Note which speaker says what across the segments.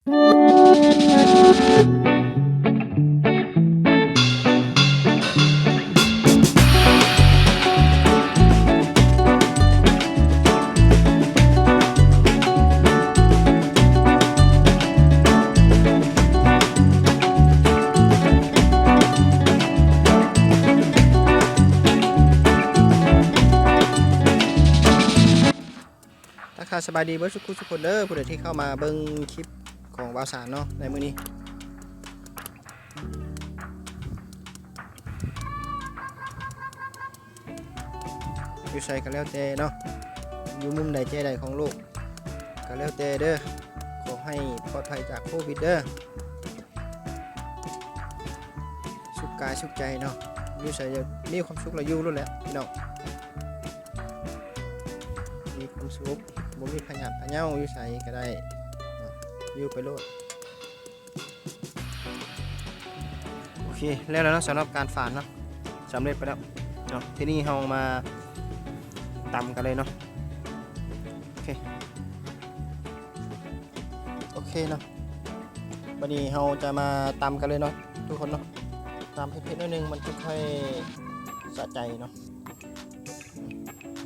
Speaker 1: สบายดีเบิร์ดทุกคนเด้อผู้ใดที่เข้ามาเบิ่งคลิปของบ่าวสารเนาะในมื้อนี้อยู่ใส่ก็แล้วแต่เนาะอยู่มุมใดใจใดของโลกก็แล้วแต่เด้อขอให้ปลอดภัยจากโควิดเด้อสุขกายสุขใจเนาะอยู่ใส่จะมีความสุขและอยู่รู้แหละพี่น้องมีความสุขบ่มีพยาธิพะเยาอยู่ใส่ก็ได้อยู่ไปโลดโอเคแล้วนะสำหรับการฝานเนาะสำเร็จไปแล้วเนาะที่นี่เรามาตำกันเลยเนาะโอเคเนาะวันนี้เราจะมาตำกันเลยเนาะทุกคนเนาะตำเผ็ดๆนิดนึงมันจะค่อยสะใจเนาะ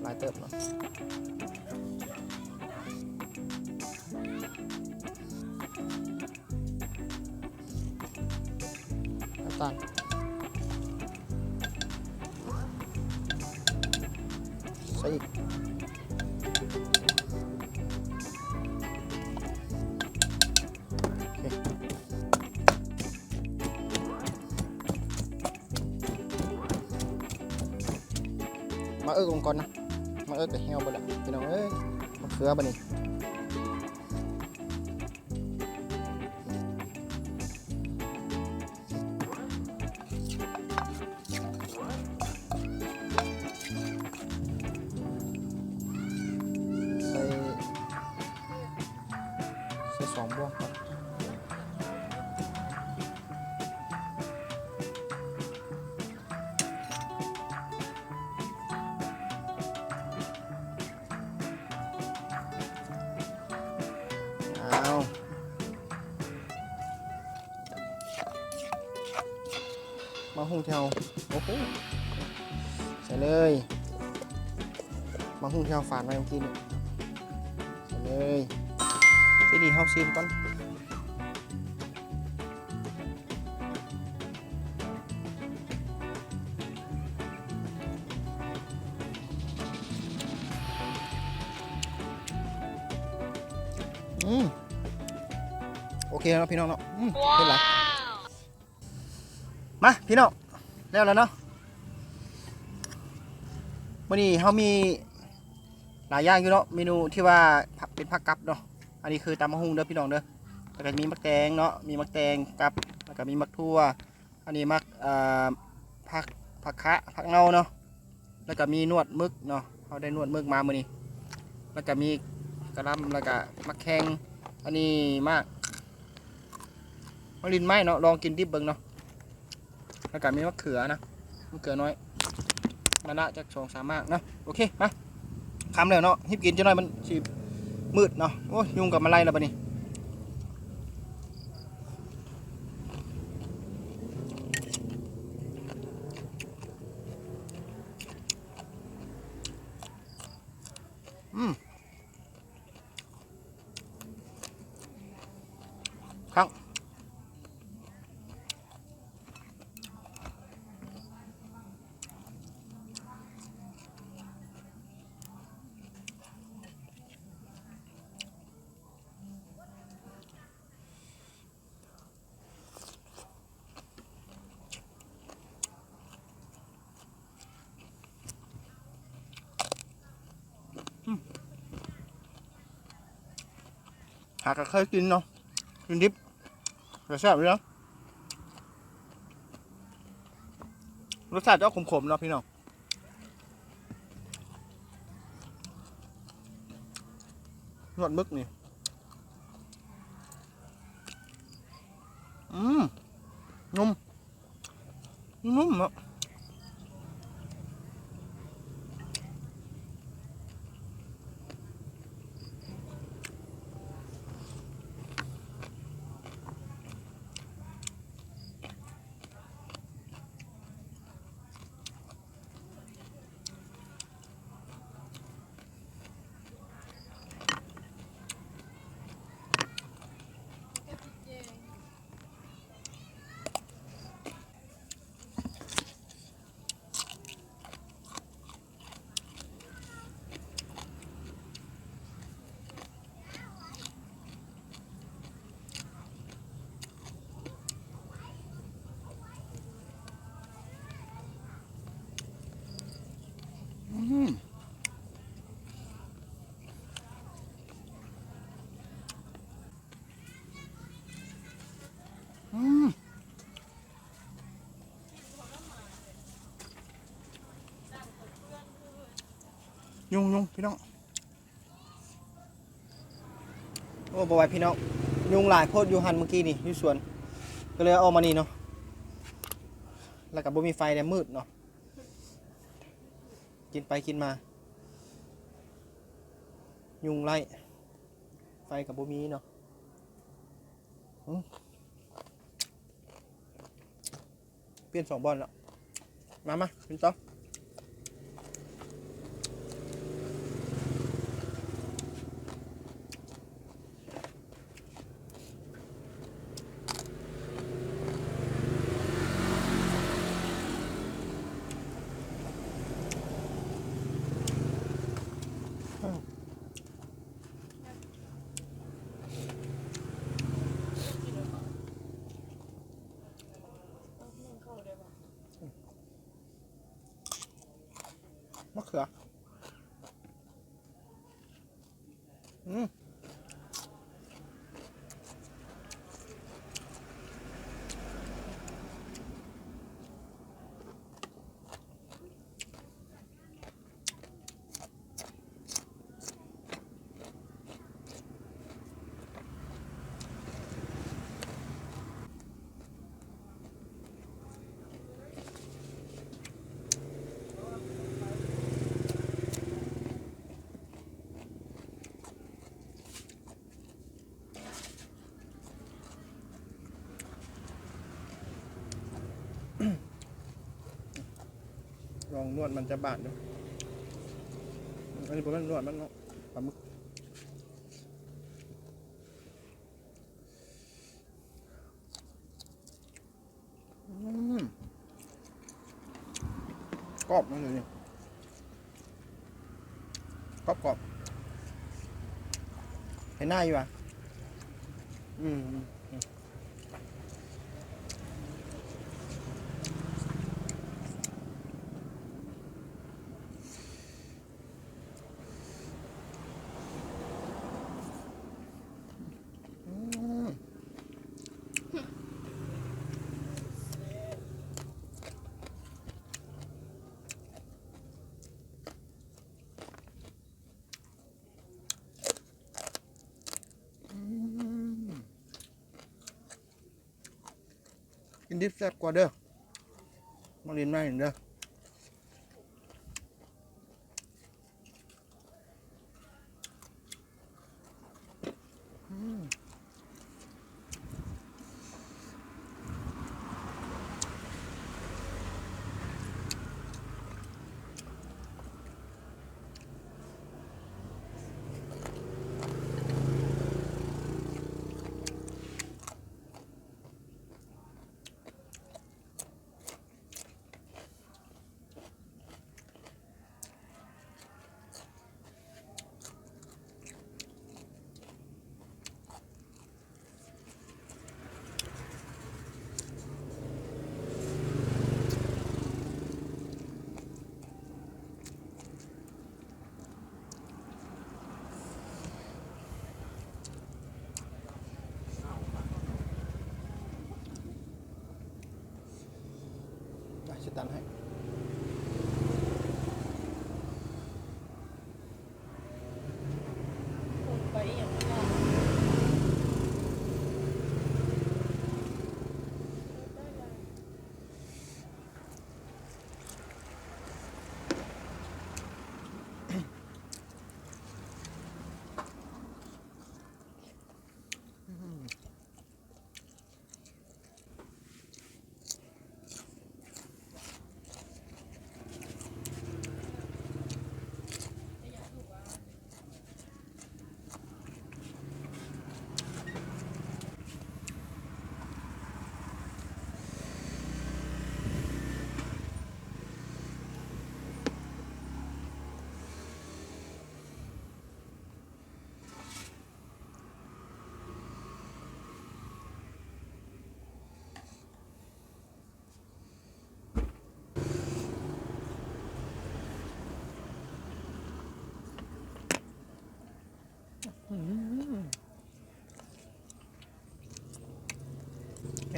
Speaker 1: หลายเติบเนาะน้ำตาลใส่อีกมาลงก่อนนะมากับเหี่ยวไปแล้วพี่น้องเอ้ยมะเขือบ่นี่ใส่2 บ้วงก่อนมาหุ้งเทาโอ้โหใส่เลยมาหุ้งเทาฝานไว้เมื่อกี้นี่ใส่เลยที่นี่เฮาซิมก่อนโอเคแล้วพี่น้องเนาะเป็นไรมาพี่น้องแล้วเนาะวันนี้เขามีหลายอย่างอยู่เนาะเมนูที่ว่าเป็นผักกับเนาะอันนี้คือตำมะฮุ่งเด้อพี่น้องเด้อแล้วก็มีมักแตงเนาะมีมักแตงกับแล้วก็มีมักทั่วอันนี้มักผักคะผักเงาเนาะแล้วก็มีนวดมึกเนาะเขาได้นวดมึกมามื้อนี้แล้วก็มีกระลำแล้วก็มักแข้งอันนี้มากมะลินไม้เนาะลองกินดิบเบิ่งเนาะแล้วก็มีมะเขือนะมะเขือน้อยมาละจาก2-3 มากนะโอเคมาคำแล้วเนาะฮิบกินจะน้อยมันสิมืดเนาะโอ้ยยุงกับมาไล่แล้วปะนี่ครับหากเคยกินเนาะกินดิบแต่แซ่บเลยเนาะรสชาติจะขมๆเนาะพี่น้องนวดมึกนี่นุ่มเนาะ ยุงพี่น้องโอ้บ่ไหวพี่น้องยุงหลายโพดอยู่หันเมื่อกี้นี่อยู่สวนก็เลยเอามานี่เนาะแล้วก็บ่มีไฟแล้วมืดเนาะกินไปกินมายุงไล่ไฟกับบ่มีเนาะเปลี่ยน2 บอลแล้วมากินต่อมะเขือลองนวดมันจะบาดดูอันนี้ผมมันนวดมันเนาะปลาหมึกกรอบมันเลยนี่กรอบเห็นหน้าอยู่อ่ะกินดิบแซ่บกว่าเด้อมาเรียนมาเห็นเด้อจะตันให้
Speaker 2: ไปอย่างนี้ก็ได้เลย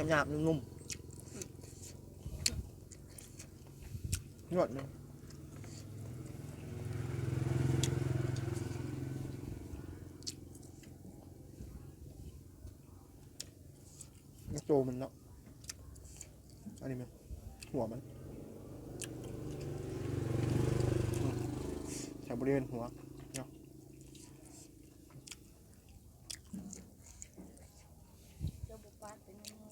Speaker 1: หยาบๆนุ่มๆนวดเลย โจมันเนาะอันนี้มันหัวมันแถวบริเวณหัวเนาะ
Speaker 2: เจ้าบุปผาเป็นยังไง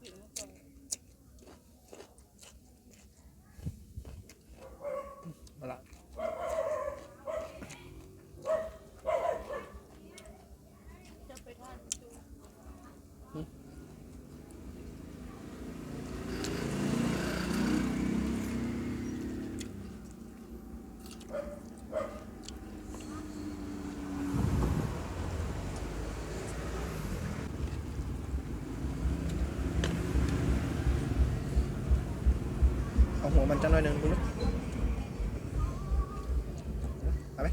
Speaker 2: กินไม่ตรง
Speaker 1: มาละ
Speaker 2: จะไปทานดู
Speaker 1: เอาหัวมันจังหน่อยหนึ่งดูนะเอาไหม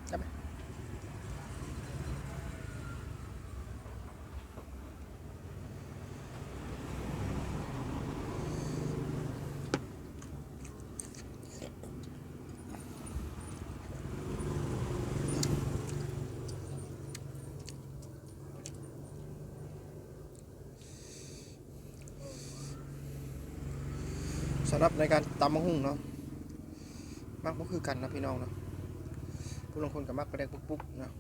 Speaker 1: จับไหมสำหรับในการตำมะฮุ่งเนาะมักก็คือกันนะพี่น้องเนาะผู้ลางคนกับมักกระเดกปุ๊กๆเนาะ